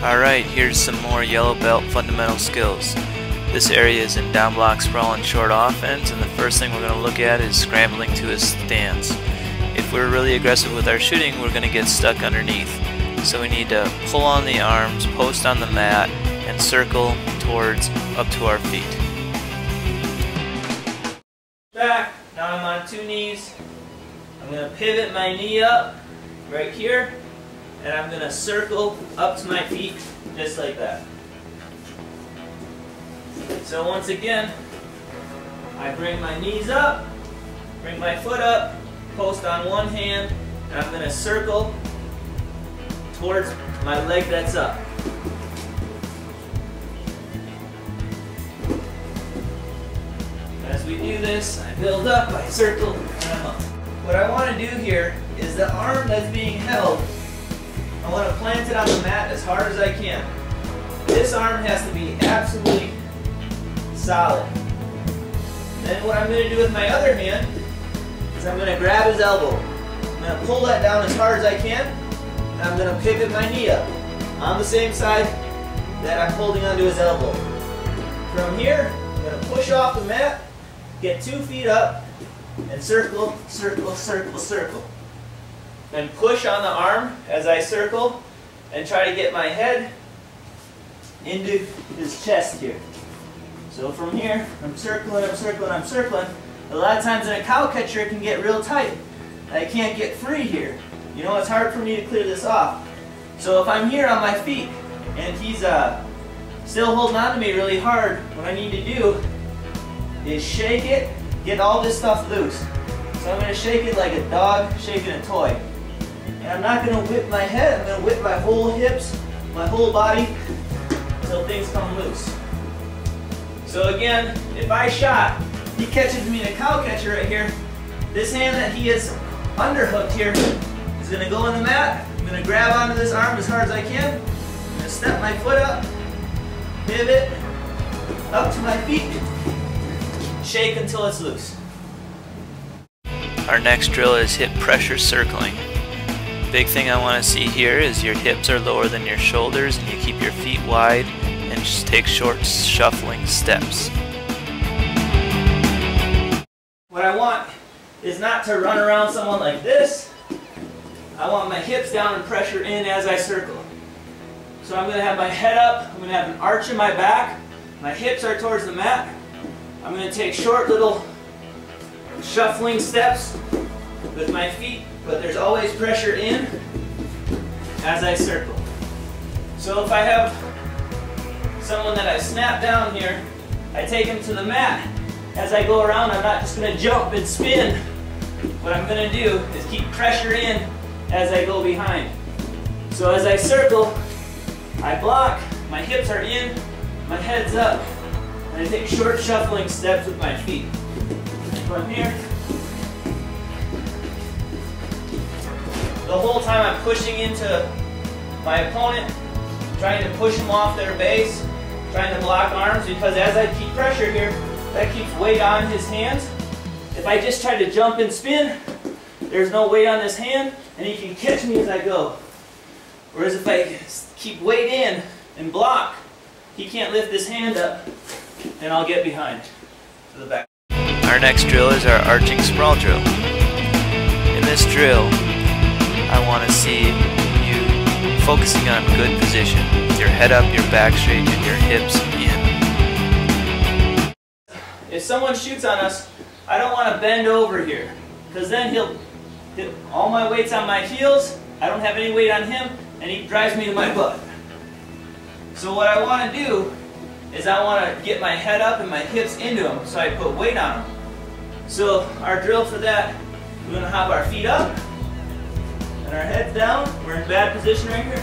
Alright, here's some more yellow belt fundamental skills. This area is in down block, sprawl, and short offense, and the first thing we're going to look at is scrambling to his stance. If we're really aggressive with our shooting, we're going to get stuck underneath. So we need to pull on the arms, post on the mat, and circle towards up to our feet. Back, now I'm on two knees. I'm going to pivot my knee up right here, and I'm going to circle up to my feet just like that. So once again, I bring my knees up, bring my foot up, post on one hand, and I'm going to circle towards my leg that's up. As we do this, I build up, I circle, and I'm up. What I want to do here is the arm that's being held, I want to plant it on the mat as hard as I can. This arm has to be absolutely solid. Then what I'm going to do with my other hand is I'm going to grab his elbow. I'm going to pull that down as hard as I can, and I'm going to pivot my knee up on the same side that I'm holding onto his elbow. From here, I'm going to push off the mat, get 2 feet up, and circle, circle, circle, circle. Then push on the arm as I circle and try to get my head into his chest here. So from here, I'm circling, I'm circling, I'm circling. A lot of times in a cow catcher it can get real tight. I can't get free here. You know, it's hard for me to clear this off. So if I'm here on my feet and he's still holding on to me really hard, what I need to do is shake it, get all this stuff loose. So I'm going to shake it like a dog shaking a toy. And I'm not going to whip my head, I'm going to whip my whole hips, my whole body, until things come loose. So again, if I shot, he catches me in a cow catcher right here, this hand that he is underhooked here is going to go on the mat. I'm going to grab onto this arm as hard as I can. I'm going to step my foot up, pivot, up to my feet, shake until it's loose. Our next drill is hip pressure circling. Big thing I want to see here is your hips are lower than your shoulders and you keep your feet wide and just take short shuffling steps. What I want is not to run around someone like this. I want my hips down and pressure in as I circle. So I'm going to have my head up, I'm going to have an arch in my back, my hips are towards the mat. I'm going to take short little shuffling steps with my feet, but there's always pressure in as I circle. So if I have someone that I snap down here, I take him to the mat. As I go around, I'm not just going to jump and spin. What I'm going to do is keep pressure in as I go behind. So as I circle, I block, my hips are in, my head's up, and I take short shuffling steps with my feet. From here, the whole time I'm pushing into my opponent, trying to push them off their base, trying to block arms, because as I keep pressure here, that keeps weight on his hands. If I just try to jump and spin, there's no weight on this hand, and he can catch me as I go. Whereas if I keep weight in and block, he can't lift this hand up, and I'll get behind to the back. Our next drill is our arching sprawl drill. In this drill, I want to see you focusing on good position, with your head up, your back straight, and your hips in. If someone shoots on us, I don't want to bend over here, because then he'll hit all my weight's on my heels, I don't have any weight on him, and he drives me to my butt. So what I want to do is I want to get my head up and my hips into him, so I put weight on him. So our drill for that, we're going to have our feet up, and our heads down. We're in bad position right here.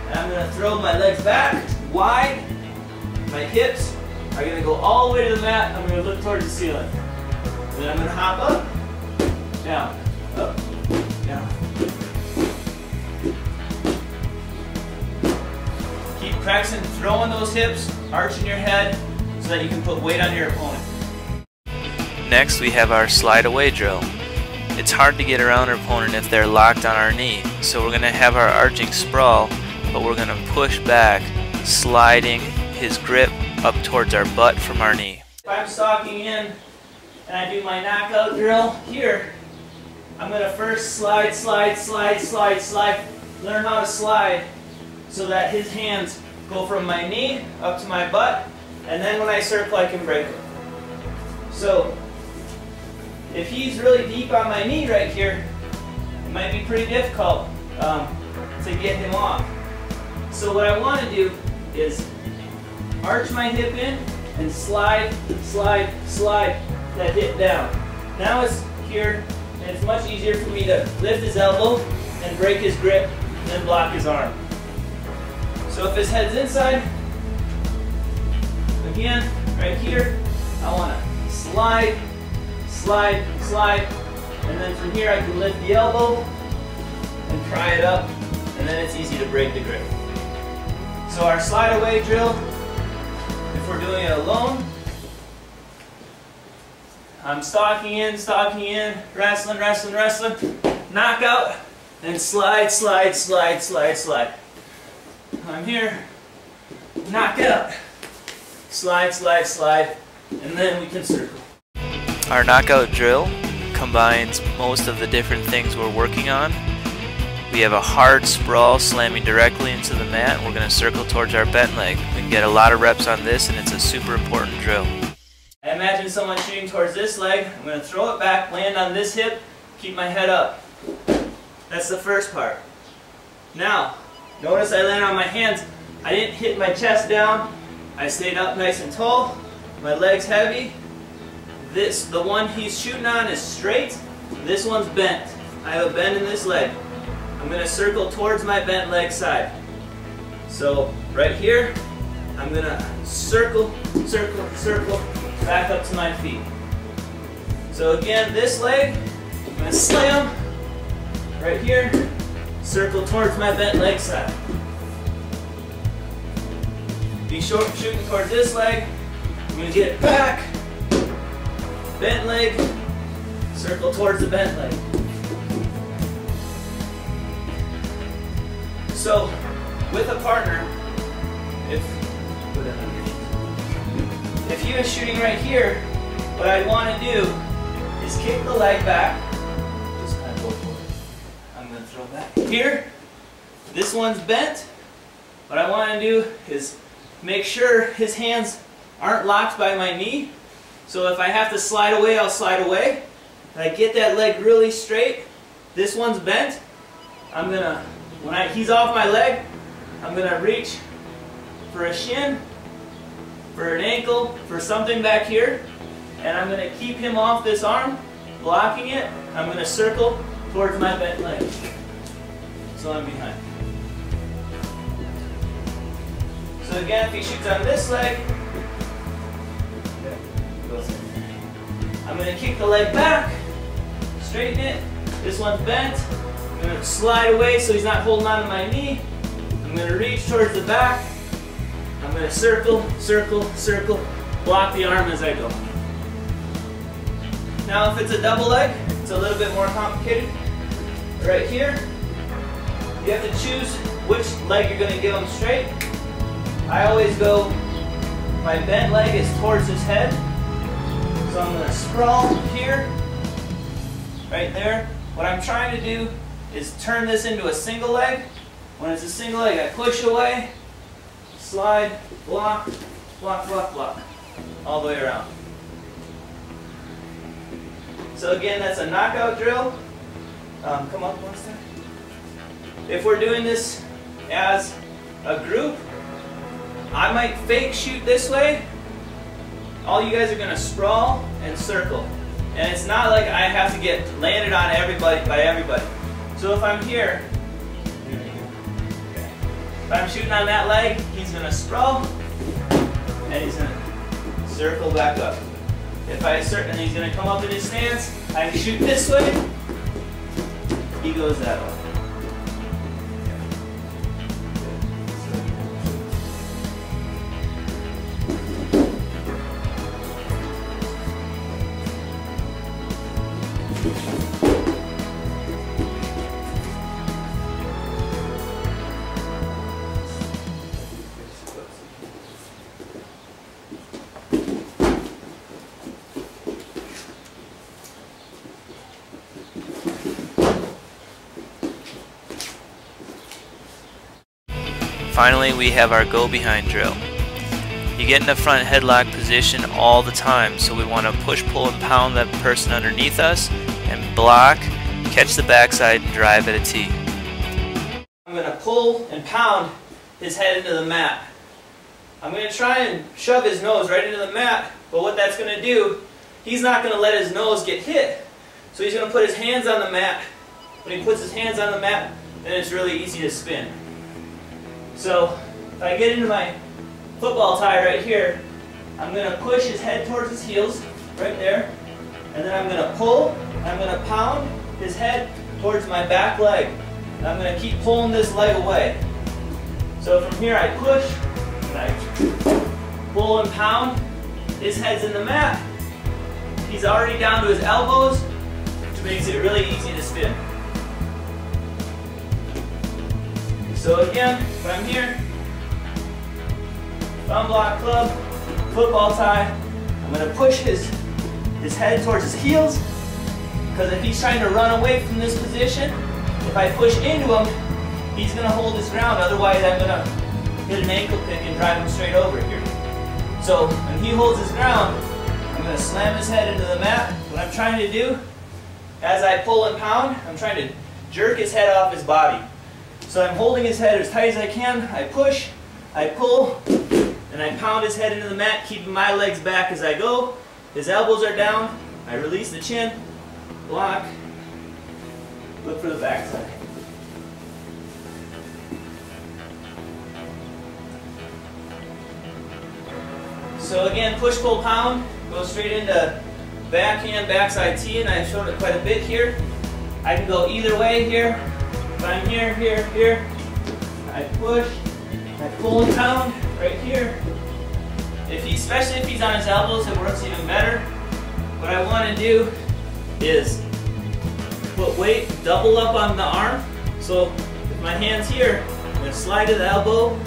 And I'm going to throw my legs back, wide. My hips are going to go all the way to the mat. I'm going to look towards the ceiling. Then I'm going to hop up, down, up, down. Keep practicing throwing those hips, arching your head, so that you can put weight on your opponent. Next, we have our slide away drill. It's hard to get around our opponent if they're locked on our knee, so we're going to have our arching sprawl but we're going to push back, sliding his grip up towards our butt from our knee. If I'm stalking in and I do my knockout drill here, I'm going to first slide, slide, slide, slide, slide, learn how to slide so that his hands go from my knee up to my butt, and then when I circle I can break it. So if he's really deep on my knee right here, it might be pretty difficult to get him off. So what I want to do is arch my hip in and slide, slide, slide that hip down. Now it's here, and it's much easier for me to lift his elbow and break his grip and then block his arm. So if his head's inside, again, right here, I want to slide, slide, slide, and then from here I can lift the elbow and pry it up, and then it's easy to break the grip. So our slide away drill, if we're doing it alone, I'm stalking in, wrestling, wrestling, wrestling, knockout, and slide, slide, slide, slide, slide. I'm here, knockout, slide, slide, slide, and then we can circle. Our knockout drill combines most of the different things we're working on. We have a hard sprawl slamming directly into the mat, and we're going to circle towards our bent leg. We can get a lot of reps on this, and it's a super important drill. I imagine someone shooting towards this leg. I'm going to throw it back, land on this hip, keep my head up. That's the first part. Now, notice I land on my hands. I didn't hit my chest down. I stayed up nice and tall. My leg's heavy. The one he's shooting on is straight. This one's bent. I have a bend in this leg. I'm going to circle towards my bent leg side. So right here, I'm going to circle, circle, circle, back up to my feet. So again, this leg, I'm going to slam right here, circle towards my bent leg side. Be shooting towards this leg, I'm going to get it back, bent leg, circle towards the bent leg. So with a partner, if he was shooting right here, what I'd want to do is kick the leg back. Just kind of go for it. I'm going to throw back here. This one's bent. What I want to do is make sure his hands aren't locked by my knee. So if I have to slide away, I'll slide away. If I get that leg really straight, this one's bent, I'm going to, when he's off my leg, I'm going to reach for a shin, for an ankle, for something back here, and I'm going to keep him off this arm, blocking it. I'm going to circle towards my bent leg. So I'm behind. So again, if he shoots on this leg, I'm going to kick the leg back, straighten it. This one's bent. I'm going to slide away so he's not holding on to my knee. I'm going to reach towards the back. I'm going to circle, circle, circle, block the arm as I go. Now if it's a double leg, it's a little bit more complicated. Right here, you have to choose which leg you're going to give him straight. I always go, my bent leg is towards his head. So I'm going to sprawl here, right there. What I'm trying to do is turn this into a single leg. When it's a single leg, I push away, slide, block, block, block, block, all the way around. So again, that's a knockout drill. Come up one step. If we're doing this as a group, I might fake shoot this way. All you guys are going to sprawl and circle. And it's not like I have to get landed on everybody by everybody. So if I'm here, if I'm shooting on that leg, he's going to sprawl and he's going to circle back up. If I and he's going to come up in his stance, I can shoot this way, he goes that way. Finally, we have our go behind drill. You get in the front headlock position all the time, so we want to push, pull, and pound that person underneath us and block, catch the backside, and drive at a tee. I'm going to pull and pound his head into the mat. I'm going to try and shove his nose right into the mat, but what that's going to do, he's not going to let his nose get hit. So he's going to put his hands on the mat. When he puts his hands on the mat, then it's really easy to spin. So if I get into my football tie right here, I'm going to push his head towards his heels, right there, and then I'm going to pull, I'm going to pound his head towards my back leg. And I'm going to keep pulling this leg away. So from here I push, and I pull and pound, his head's in the mat, he's already down to his elbows, which makes it really easy to spin. So again, if I'm here, thumb block club, football tie, I'm going to push his head towards his heels, because if he's trying to run away from this position, if I push into him, he's going to hold his ground, otherwise I'm going to hit an ankle pick and drive him straight over here. So when he holds his ground, I'm going to slam his head into the mat. What I'm trying to do, as I pull and pound, I'm trying to jerk his head off his body. So I'm holding his head as tight as I can, I push, I pull, and I pound his head into the mat, keeping my legs back as I go. His elbows are down, I release the chin, block, look for the backside. So again, push, pull, pound, go straight into backhand, backside tee, and I've shown it quite a bit here. I can go either way here. If I'm here, here, here, I push, I pull and pound right here. Especially if he's on his elbows, it works even better. What I want to do is put weight, double up on the arm. So with my hand's here, I'm going to slide to the elbow,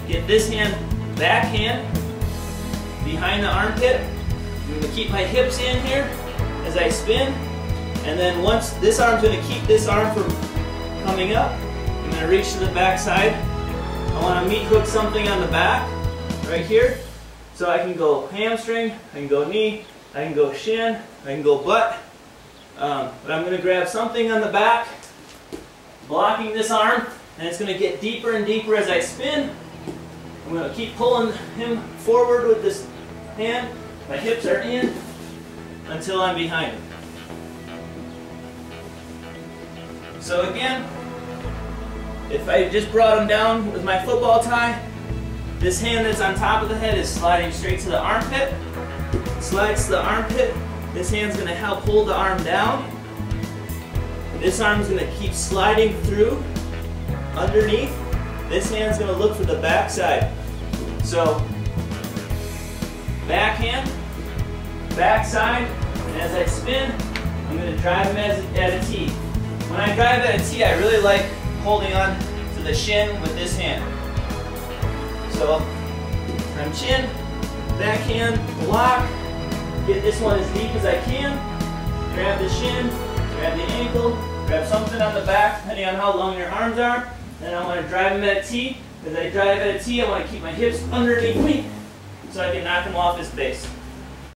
get this hand, backhand, behind the armpit. I'm going to keep my hips in here as I spin. And then once this arm's going to keep this arm from coming up, I'm going to reach to the back side. I want to meat hook something on the back, right here. So I can go hamstring, I can go knee, I can go shin, I can go butt. But I'm going to grab something on the back, blocking this arm, and it's going to get deeper and deeper as I spin. I'm going to keep pulling him forward with this hand. My hips are in until I'm behind him. So again, if I just brought him down with my football tie, this hand that's on top of the head is sliding straight to the armpit. Slides to the armpit. This hand's going to help hold the arm down. This arm's going to keep sliding through underneath. This hand's going to look for the back side. So backhand, backside, and as I spin, I'm going to drive him at a tee. When I drive at a tee, I really like holding on to the shin with this hand. So from chin, backhand, block, get this one as deep as I can, grab the shin, grab the ankle, grab something on the back depending on how long your arms are. Then I want to drive him at a tee. As I drive at a tee, I want to keep my hips underneath me so I can knock him off his base.